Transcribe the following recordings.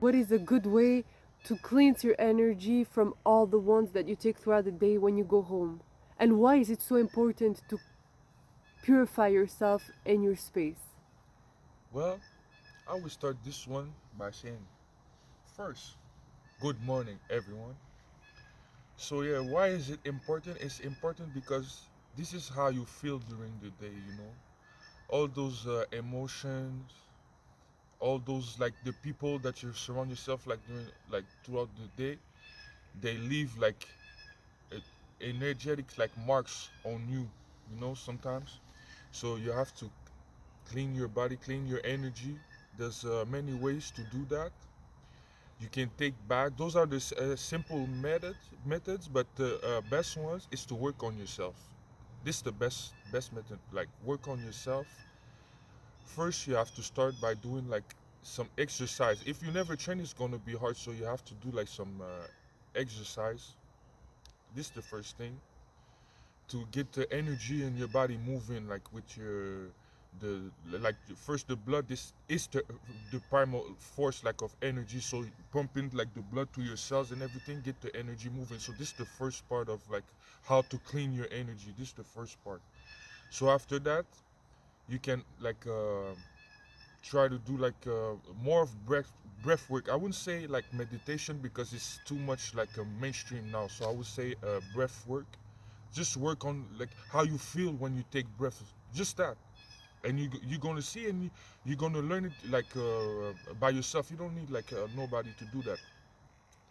what is a good way to cleanse your energy from all the ones that you take throughout the day when you go home? And why is it so important to purify yourself and your space? Well, I will start this one by saying first, good morning, everyone. So yeah, why is it important? It's important because this is how you feel during the day. All those emotions, all those like the people that you surround yourself like during like throughout the day, they leave like uh, energetic like marks on you. Sometimes. So you have to clean your body, clean your energy. There's many ways to do that. You can take back. Those are the simple methods, but the best ones is to work on yourself. This is the best method. Like work on yourself. First, you have to start by doing like some exercise. If you never train, it's gonna be hard. So you have to do like some exercise. This is the first thing to get the energy in your body moving, like with your the like first the blood. This is the primal force like of energy, so pumping like the blood to your cells and everything, get the energy moving. So this is the first part of like how to clean your energy. This is the first part. So after that, you can like try to do like more of breath work. I wouldn't say like meditation because it's too much like a mainstream now, so I would say breath work. Just work on like how you feel when you take breath. Just that, and you're gonna see, and you're gonna learn it like by yourself. You don't need like nobody to do that.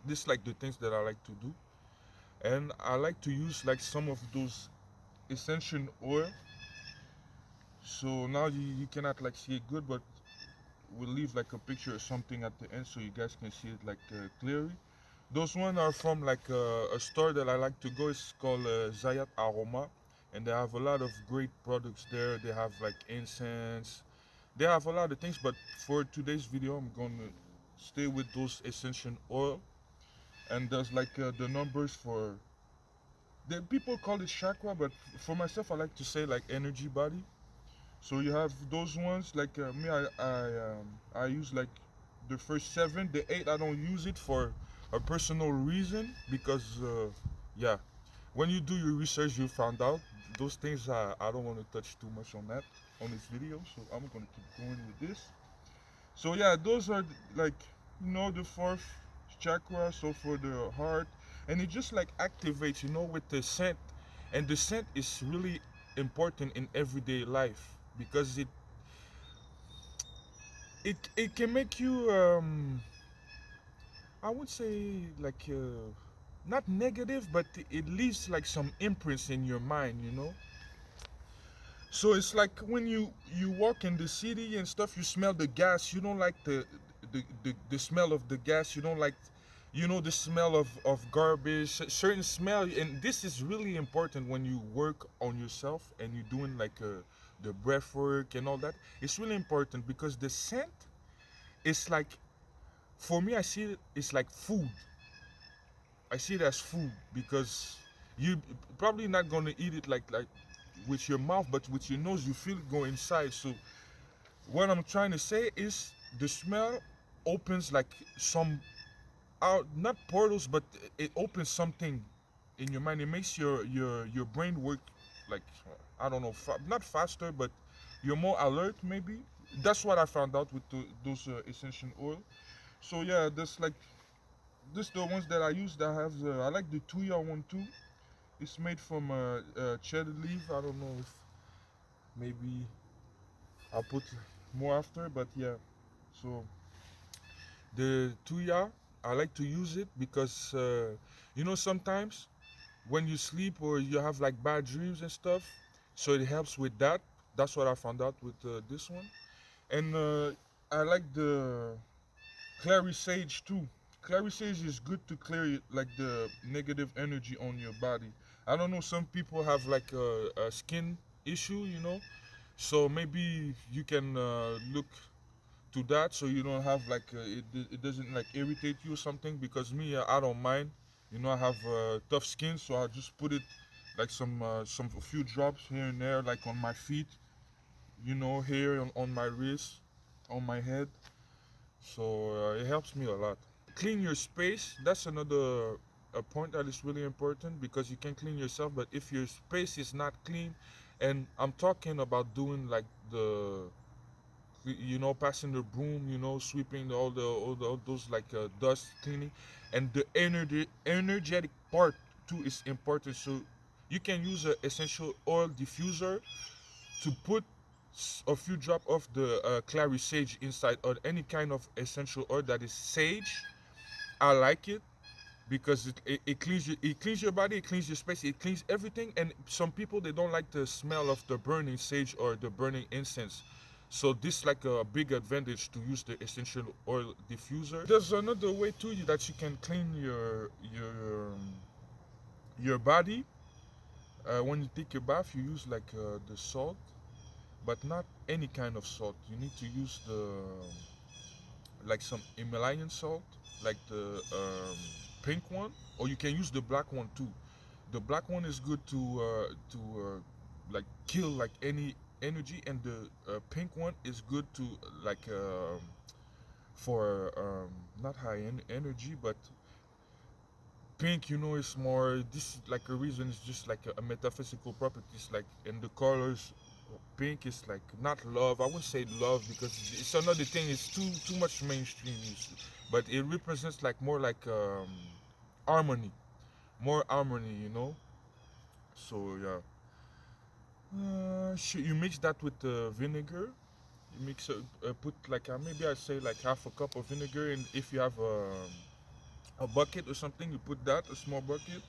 This like the things that I like to do, and I like to use like some of those essential oil. So now you cannot like see it good, but we'll leave like a picture or something at the end so you guys can see it like clearly. Those one are from like a store that I like to go. It's called ZAYAT AROMA, and they have a lot of great products there. They have like incense. They have a lot of things, but for today's video, I'm gonna stay with those essential oil. And there's like the numbers for the people call it chakra, but for myself, I like to say like energy body. So you have those ones like me. I use like the first seven. The eight I don't use it for a personal reason because yeah, when you do your research, you found out those things. I don't want to touch too much on that on this video, so I'm gonna keep going with this. So yeah, those are like the fourth chakra. So for the heart, and it just like activates with the scent, and the scent is really important in everyday life because it can make you I would say like not negative, but it leaves like some imprints in your mind. So it's like when you walk in the city and stuff, you smell the gas. You don't like the smell of the gas. You don't like the smell of garbage, certain smell. And this is really important when you work on yourself and you're doing like the breath work and all that. It's really important because the scent is like, for me, I see it, it's like food. I see it as food because you probably not gonna eat it like with your mouth, but with your nose you feel it go inside. So what I'm trying to say is the smell opens like some out, not portals, but it opens something in your mind. It makes your brain work like I don't know, not faster, but you're more alert maybe. That's what I found out with those essential oil. So yeah, that's like this the ones that I use that have I like the Tuya one too. It's made from cheddar leaf. I don't know if maybe I'll put more after, but yeah. So the Tuya, I like to use it because sometimes when you sleep or you have like bad dreams and stuff, so it helps with that. That's what I found out with this one, and I like the clary sage too. Clary sage is good to clear like the negative energy on your body. I don't know. Some people have like a skin issue. So maybe you can look to that so you don't have like it doesn't like irritate you or something. Because me, I don't mind. I have tough skin, so I just put it like some a few drops here and there, like on my feet. Here on my wrist, on my head. So it helps me a lot. Clean your space. That's another a point that is really important, because you can clean yourself, but if your space is not clean, and I'm talking about doing like passing the broom, sweeping all those like dust cleaning, and the energetic part too is important. So you can use an essential oil diffuser to put a few drop of the clary sage inside, or any kind of essential oil that is sage. I like it because it cleans your body, it cleans your space, it cleans everything. And some people, they don't like the smell of the burning sage or the burning incense. So this like a big advantage to use the essential oil diffuser. There's another way too that you can clean your body. When you take your bath, you use like the salt, but not any kind of salt. You need to use the like some Himalayan salt, like the pink one, or you can use the black one too. The black one is good to like kill like any energy, and the pink one is good to like for not high energy, but pink, is more. This is like a reason. It's just like a metaphysical properties, like in the colors. Pink is like not love. I wouldn't say love because it's another thing. It's too much mainstream use, but it represents like more like harmony, more harmony. So yeah, you mix that with vinegar. You mix put like maybe I say like half a cup of vinegar, and if you have a bucket or something, you put that, a small bucket,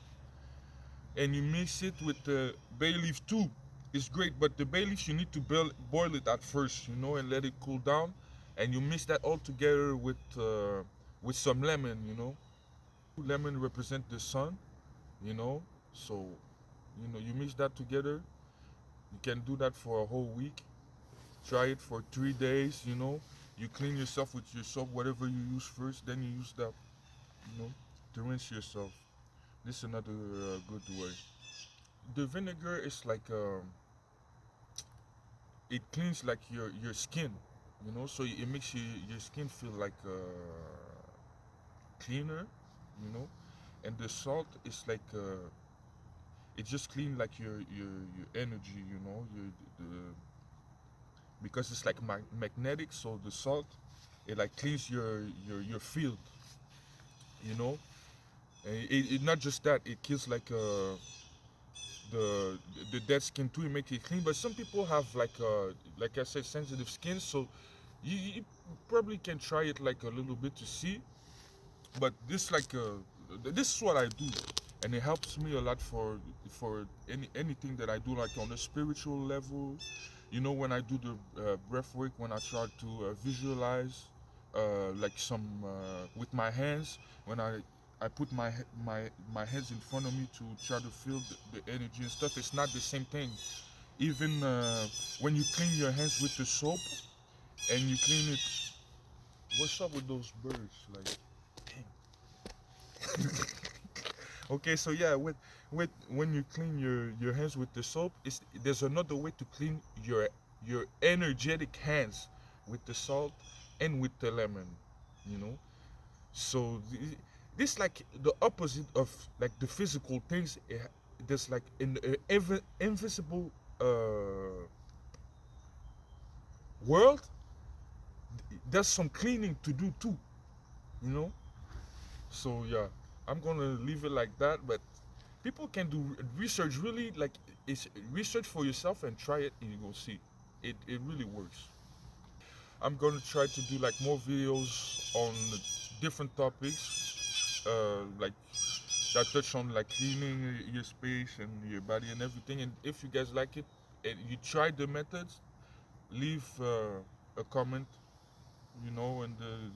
and you mix it with the bay leaf too. It's great, but the bay leaves you need to boil it at first, and let it cool down, and you mix that all together with some lemon. Lemon represent the sun, you know. So, you mix that together. You can do that for a whole week. Try it for 3 days. You clean yourself with your soap, whatever you use first, then you use that, to rinse yourself. This is another good way. The vinegar is like it cleans like your skin, so it makes your skin feel like cleaner, you know. And the salt is like it just clean like your energy, the because it's like magnetic. So the salt, it like cleans your field, you know. And it not just that, it kills like the the dead skin too. It make it clean. But some people have like I said, sensitive skin, so you probably can try it like a little bit to see. But this is what I do, and it helps me a lot for anything that I do, like on a spiritual level. When I do the breath work, when I try to visualize, like some with my hands, when I put my hands in front of me to try to feel the energy and stuff. It's not the same thing. Even when you clean your hands with the soap and you clean it. What's up with those birds? Like, dang. Okay, so yeah, with when you clean your hands with the soap, there's another way to clean your energetic hands with the salt and with the lemon, you know. So this like the opposite of like the physical things. There's like an invisible world. There's some cleaning to do too, you know. So yeah, I'm gonna leave it like that. But people can do research. Really, like it's research for yourself and try it, and you go see. It really works. I'm gonna try to do like more videos on different topics, like that touch on like cleaning your space and your body and everything. And if you guys like it and you try the methods, leave a comment, in the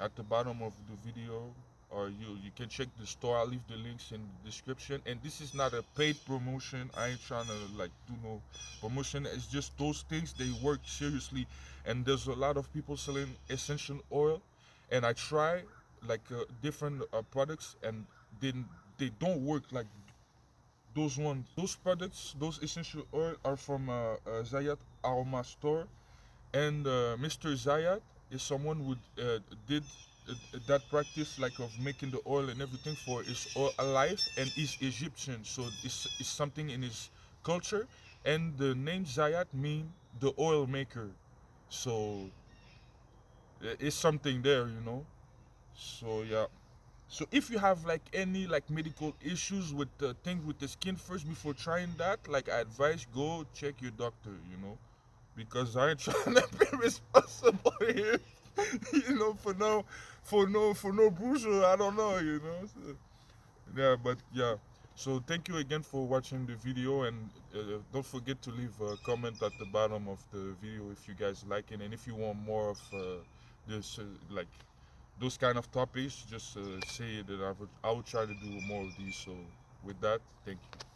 at the bottom of the video, or you can check the store. I'll leave the links in the description. And this is not a paid promotion. I ain't trying to like do no promotion. It's just those things, they work seriously, and there's a lot of people selling essential oil, and I try like different products, and then they don't work like those ones. Those products, those essential oil are from ZAYAT AROMA store, and Mr. ZAYAT. if someone would did that practice like of making the oil and everything for his oil alive, and he's Egyptian, so it's something in his culture, and the name Zayat mean the oil maker, so it's something there, you know. So yeah. So if you have like any like medical issues with the thing with the skin first before trying that, like I advise go check your doctor, you know, because I ain't trying to be responsible here, you know, for no bruiser. I don't know, you know. So, yeah, but yeah. So thank you again for watching the video, and don't forget to leave a comment at the bottom of the video if you guys like it, and if you want more of this like those kind of topics, just say that I would try to do more of these. So with that, thank you.